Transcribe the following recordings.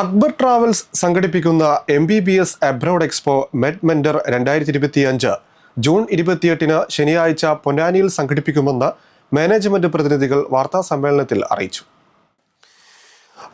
Akbar travels സംഘടിപ്പിക്കുന്ന MBBS abroad expo മെഡ് mentor 2025 June 28 ശനിയാഴ്ച പൊന്നാനിയിൽ സംഘടിപ്പിക്കുമെന്ന് മാനേജ്മെന്റ് പ്രതിനിധികൾ വാർത്താസമ്മേളനത്തിൽ അറിയിച്ചു.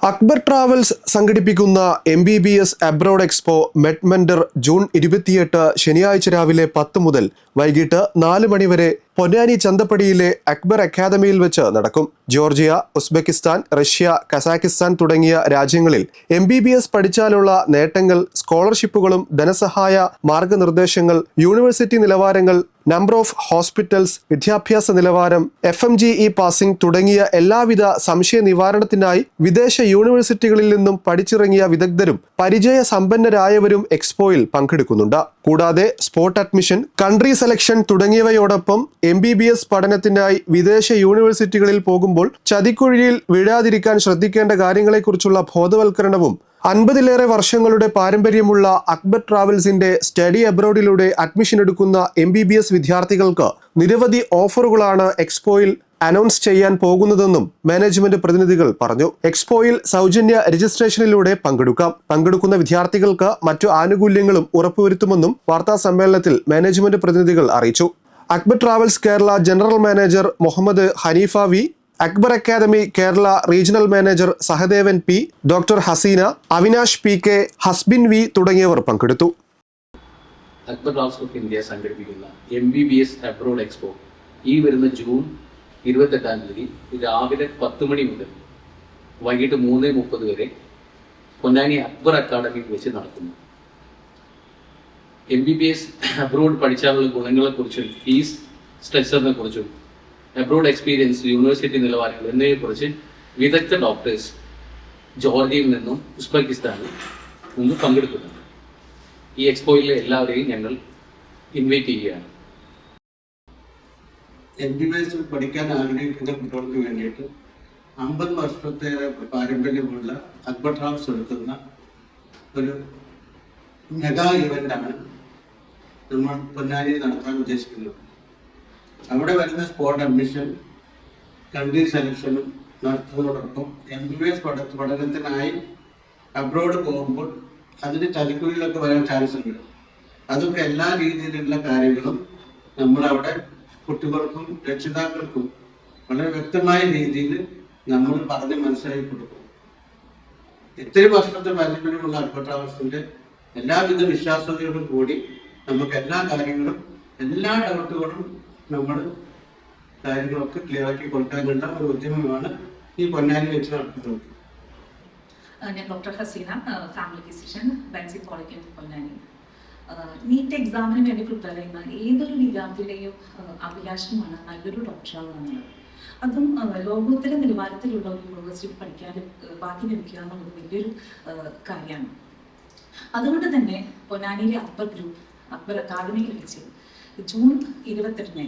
അക്ബർ ട്രാവൽസ് സംഘടിപ്പിക്കുന്ന MBBS അബ്രോഡ് എക്സ്പോ മെഡ് മെന്റർ ജൂൺ 28 ശനിയാഴ്ച രാവിലെ 10 മുതൽ വൈകിട്ട് 4 മണി വരെ പൊന്നാനി ചന്തപ്പടിയിലെ അക്ബർ അക്കാദമിയിൽ വെച്ച് നടക്കും. ജോർജിയ, ഉസ്ബെക്കിസ്ഥാൻ, റഷ്യ, കസാക്കിസ്ഥാൻ തുടങ്ങിയ രാജ്യങ്ങളിൽ MBBS പഠിച്ചാലുള്ള നേട്ടങ്ങൾ, സ്കോളർഷിപ്പുകളും ധനസഹായ മാർഗനിർദ്ദേശങ്ങൾ, യൂണിവേഴ്സിറ്റി നിലവാരങ്ങൾ, നമ്പർ ഓഫ് ഹോസ്പിറ്റൽസ്, വിദ്യാഭ്യാസ നിലവാരം, FMGE പാസിംഗ് തുടങ്ങിയ എല്ലാവിധ സംശയ നിവാരണത്തിനായി വിദേശ യൂണിവേഴ്സിറ്റികളിൽ നിന്നും പഠിച്ചിറങ്ങിയ വിദഗ്ധരും പരിചയ സമ്പന്നരായവരും എക്സ്പോയിൽ പങ്കെടുക്കുന്നുണ്ട്. കൂടാതെ സ്പോട്ട് അഡ്മിഷൻ, കൺട്രി സെലക്ഷൻ തുടങ്ങിയവയോടൊപ്പം MBBS പഠനത്തിനായി വിദേശ യൂണിവേഴ്സിറ്റികളിൽ പോകുമ്പോൾ ചതിക്കുഴിയിൽ വീഴാതിരിക്കാൻ ശ്രദ്ധിക്കേണ്ട കാര്യങ്ങളെക്കുറിച്ചുള്ള ബോധവൽക്കരണവും 50ലേറെ വർഷങ്ങളുടെ പാരമ്പര്യമുള്ള അക്ബർ ട്രാവൽസിന്റെ സ്റ്റഡി അബ്രോഡിലൂടെ അഡ്മിഷൻ എടുക്കുന്ന MBBS വിദ്യാർത്ഥികൾക്ക് നിരവധി ഓഫറുകളാണ് എക്സ്പോയിൽ അനൗൺസ് ചെയ്യാൻ പോകുന്നതെന്നും മാനേജ്മെന്റ് പ്രതിനിധികൾ പറഞ്ഞു. എക്സ്പോയിൽ സൗജന്യ രജിസ്ട്രേഷനിലൂടെ പങ്കെടുക്കുന്ന വിദ്യാർത്ഥികൾക്ക് മറ്റു ആനുകൂല്യങ്ങളും ഉറപ്പുവരുത്തുമെന്നും വാർത്താ സമ്മേളനത്തിൽ മാനേജ്മെന്റ് പ്രതിനിധികൾ അറിയിച്ചു. Akbar travels Kerala general manager Muhammad Haneefa വി, Akbar academy Kerala regional manager Sahadevan P, doctor Haseena, Avinash PK, Hasbin V തുടങ്ങിയവർ പങ്കെടുത്തു. അക്ബർ ട്രാവൽസ് ഓഫ് ഇന്ത്യ സംഘടിപ്പിക്കുന്ന MBBS അബ്രോഡ് എക്സ്പോ ഈ വരുന്ന ജൂൺ 28-ാം തീയതി രാവിലെ 10 മണി മുതൽ വൈകിട്ട് 3:30 വരെ പൊന്നാനി അക്ബർ അക്കാദമിയിൽ വെച്ച് നടക്കുന്നു. MBBS അബ്രോഡ് പഠിച്ചാലുള്ള ഗുണങ്ങളെക്കുറിച്ചും ഫീസ് സ്ട്രക്ചറിനെ കുറിച്ചും അബ്രോഡ് എക്സ്പീരിയൻസ്, യൂണിവേഴ്സിറ്റി നിലവാരങ്ങൾ എന്നിവയെക്കുറിച്ച് വിദഗ്ധ ഡോക്ടേഴ്സ് ജോർജിയയിൽ നിന്നും ഉസ്ബെക്കിസ്ഥാനിൽ നിന്നും പങ്കെടുക്കുന്നുണ്ട്. ഈ എക്സ്പോയിലെ എല്ലാവരെയും ഞങ്ങൾ ഇൻവൈറ്റ് ചെയ്യുകയാണ്. MBBS പഠിക്കാൻ ആഗ്രഹിക്കുന്ന കുട്ടികൾക്ക് വേണ്ടിയിട്ട് 50 വർഷത്തേറെ പാരമ്പര്യമുള്ള അക്ബർ ട്രാവൽസ് എടുക്കുന്ന ഒരു മെഗാ ഇവൻ്റാണ് നമ്മൾ പൊന്നാനിയിൽ നടത്താൻ ഉദ്ദേശിക്കുന്നത്. അവിടെ വരുന്ന സ്പോട്ട് അഡ്മിഷൻ, കൺട്രി സെലക്ഷനും നടത്തുന്നതോടൊപ്പം MBBS പഠനത്തിനായി അബ്രോഡ് പോകുമ്പോൾ അതിന് ചതിക്കുഴിയിലൊക്കെ വരാൻ ചാൻസ് ഉണ്ട്. അതൊക്കെ എല്ലാ രീതിയിലുള്ള കാര്യങ്ങളും നമ്മളവിടെ കുട്ടികൾക്കും രക്ഷിതാക്കൾക്കും വളരെ വ്യക്തമായ രീതിയിൽ നമ്മൾ പറഞ്ഞ് മനസ്സിലാക്കി കൊടുക്കും. ഇത്രയും വർഷത്തെ പാരമ്പര്യമുള്ള അക്ബർ ട്രാവൽസിന്റെ എല്ലാവിധ വിശ്വാസതയോടും കൂടി നമുക്ക് എല്ലാ കാര്യങ്ങളും, എല്ലാ ഡൗട്ടുകളും നമ്മൾ കാര്യങ്ങളൊക്കെ ക്ലിയർ ആക്കി കൊടുക്കാനുള്ള ഒരു ഉദ്യമമാണ് ഈ പൊന്നാനി വെച്ച് നടത്തുന്നത്. ഞാൻ doctor Haseena, family physician, Bency polyclinic Ponnani. NEET എക്സാമിന് വേണ്ടി പ്രിപ്പയർ ചെയ്യുന്ന ഏതൊരു വിദ്യാർത്ഥിയുടെയും അഭിലാഷമാണ് നല്ലൊരു ഡോക്ടറാകുന്നത്. അതും ലോകോത്തര നിലവാരത്തിലുള്ള ഒരു യൂണിവേഴ്സിറ്റി പഠിക്കാൻ ബാക്കി ലഭിക്കുക എന്നുള്ളത് വലിയൊരു കാര്യമാണ്. അതുകൊണ്ട് തന്നെ പൊന്നാനിയിലെ അക്ബർ അക്കാദമിയിൽ വെച്ച് ജൂൺ 28-ന്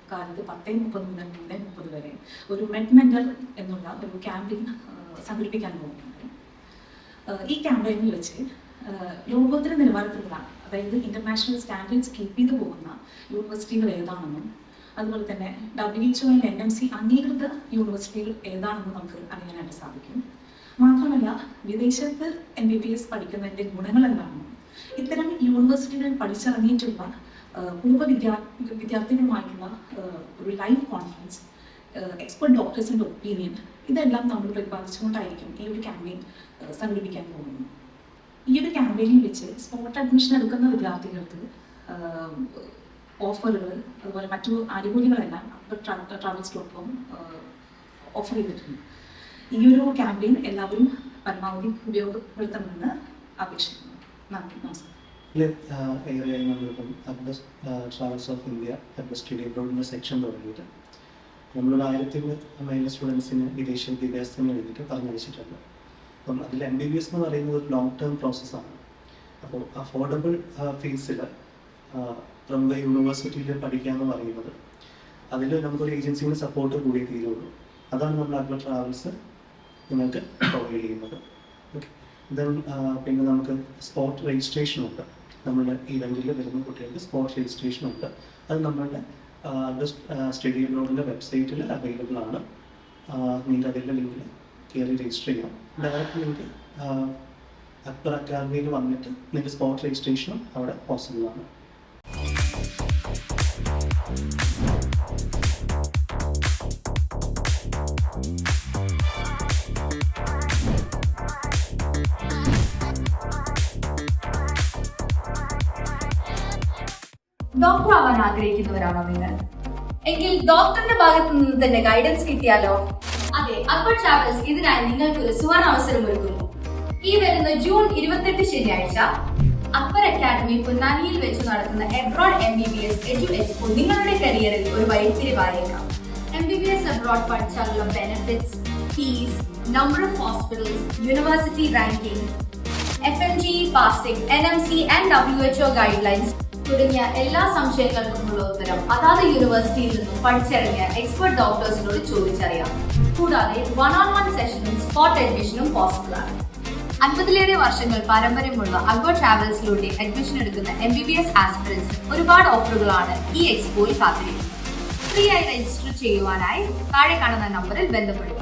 കാലത്ത് 10:30 മുതൽ 3:30 വരെ ഒരു മെഡ് മെന്റർ എന്നുള്ള ഒരു ക്യാമ്പയിൻ സംഘടിപ്പിക്കാൻ പോകുന്നുണ്ട്. ഈ ക്യാമ്പയിനിൽ വെച്ച് ലോകോത്തര നിലവാരത്തിലുള്ള, അതായത് ഇന്റർനാഷണൽ സ്റ്റാൻഡേർഡ്സ് കീപ്പ് ചെയ്തു പോകുന്ന യൂണിവേഴ്സിറ്റികൾ ഏതാണെന്നും അതുപോലെ തന്നെ WHO and NMC അംഗീകൃത യൂണിവേഴ്സിറ്റികൾ ഏതാണെന്നും നമുക്ക് അറിയാനായിട്ട് സാധിക്കും. മാത്രമല്ല, വിദേശത്ത് MBBS പഠിക്കുന്നതിൻ്റെ ഗുണങ്ങൾ എന്താണെന്നും ഇത്തരം യൂണിവേഴ്സിറ്റികളിൽ പഠിച്ചിറങ്ങിയിട്ടുള്ള വിദ്യാർത്ഥികളുമായിട്ടുള്ള ഒരു ലൈവ് കോൺഫറൻസ്, എക്സ്പെർട്ട് ഡോക്ടേഴ്സിൻ്റെ ഒപ്പീനിയൻ, ഇതെല്ലാം നമ്മൾ പ്രതിപാദിച്ചുകൊണ്ടായിരിക്കും ഈ ഒരു ക്യാമ്പയിൻ സംഘടിപ്പിക്കാൻ പോകുന്നത്. ഈ ഒരു ക്യാമ്പയിനിൽ വെച്ച് സ്പോട്ട് അഡ്മിഷൻ എടുക്കുന്ന വിദ്യാർത്ഥികൾക്ക് ഓഫറുകൾ, അതുപോലെ മറ്റു ആനുകൂല്യങ്ങളെല്ലാം അക്ബർ ട്രാവൽസ്.com ഓഫർ ചെയ്തിട്ടുണ്ട്. ഈ ഒരു ക്യാമ്പയിൻ എല്ലാവരും പരമാവധി ഉപയോഗപ്പെടുത്തണമെന്ന് അപേക്ഷിക്കുന്നു. നന്ദി, നമസ്കാരം. Akbar travels of India Akbar study അബ്രോഡിൻ്റെ സെക്ഷൻ തുടങ്ങിയിട്ട് നമ്മളൊരു 1000 സ്റ്റുഡൻസിന് വിദേശ വിദ്യാഭ്യാസത്തിന് വേണ്ടിയിട്ട് പറഞ്ഞയച്ചിട്ടുണ്ട്. അപ്പം അതിൽ MBBS എന്ന് പറയുന്നത് ഒരു ലോങ് ടേം പ്രോസസ്സാണ്. അപ്പോൾ അഫോർഡബിൾ ഫീസിൽ പ്രമുഖ യൂണിവേഴ്സിറ്റിയിൽ പഠിക്കുക എന്ന് പറയുന്നത് അതിൽ നമുക്കൊരു ഏജൻസിയുടെ സപ്പോർട്ട് കൂടി തീരുള്ളൂ. അതാണ് നമ്മൾ അക്ബർ ട്രാവൽസ് നിങ്ങൾക്ക് പ്രൊവൈഡ് ചെയ്യുന്നത്. ഓക്കെ, പിന്നെ നമുക്ക് സ്പോട്ട് രജിസ്ട്രേഷനുണ്ട്. നമ്മളുടെ ഇവൻറ്റിൽ വരുന്ന കുട്ടികൾക്ക് സ്പോട്ട് രജിസ്ട്രേഷനുണ്ട്. അത് നമ്മളുടെ സ്റ്റഡി അബ്രോഡിൻ്റെ വെബ്സൈറ്റിൽ അവൈലബിൾ ആണ്. നിങ്ങൾക്ക് അതിൻ്റെ ലിങ്കിൽ കയറി രജിസ്റ്റർ ചെയ്യാം. ഡയറക്റ്റ് നിങ്ങൾക്ക് അക്ബർ അക്കാദമിയിൽ വന്നിട്ട് നിങ്ങൾക്ക് സ്പോട്ട് രജിസ്ട്രേഷനും അവിടെ പോസിബിൾ ആണ്. ഡോക്ടർ ആവാൻ ആഗ്രഹിക്കുന്നവരാണോ നിങ്ങൾ? എങ്കിൽ ഡോക്ടറിന്റെ ഭാഗത്തു നിന്ന് തന്നെ ഗൈഡൻസ് കിട്ടിയാലോ? അതെ, അക്ബർ ട്രാവൽസ് ഇതിനായി നിങ്ങൾക്ക് ഒരു സുവർണ അവസരം ഒരുക്കുന്നു. ഈ വരുന്ന ജൂൺ 28 ശനിയാഴ്ച അക്ബർ അക്കാദമി പൊന്നാനിയിൽ വെച്ച് നടക്കുന്ന എബ്രോഡ് MBBS എഡ്യു എക്സ്പോ നിങ്ങളുടെ കരിയറിൽ ഒരു വഴിത്തിരിവായേക്കാം. MBBS അബ്രോഡ് പഠിച്ചാലുള്ള benefits, fees, number of hospitals, university ranking, FMGE passing, NMC and WHO guidelines തുടങ്ങിയ എല്ലാ സംശയങ്ങൾക്കുമുള്ള ഉത്തരം അതാത് യൂണിവേഴ്സിറ്റിയിൽ നിന്നും പഠിച്ചിറങ്ങിയ എക്സ്പെർട്ട് ഡോക്ടേഴ്സിനോട് ചോദിച്ചറിയാം. കൂടാതെ 1-on-1 സെഷനും സ്പോട്ട് അഡ്മിഷനും പോസിബിൾ ആണ്. 50ലേറെ വർഷങ്ങൾ പാരമ്പര്യമുള്ള അക്ബർ ട്രാവൽസിലൂടെ അഡ്മിഷൻ എടുക്കുന്ന MBBS ആസ്പിറൻസ് ഒരുപാട് ഓഫറുകളാണ് ഈ എക്സ്പോയിൽ കാത്തിരിക്കുന്നത്. ഫ്രീ ആയി രജിസ്റ്റർ ചെയ്യുവാനായി താഴെ കാണുന്ന നമ്പറിൽ ബന്ധപ്പെടുക.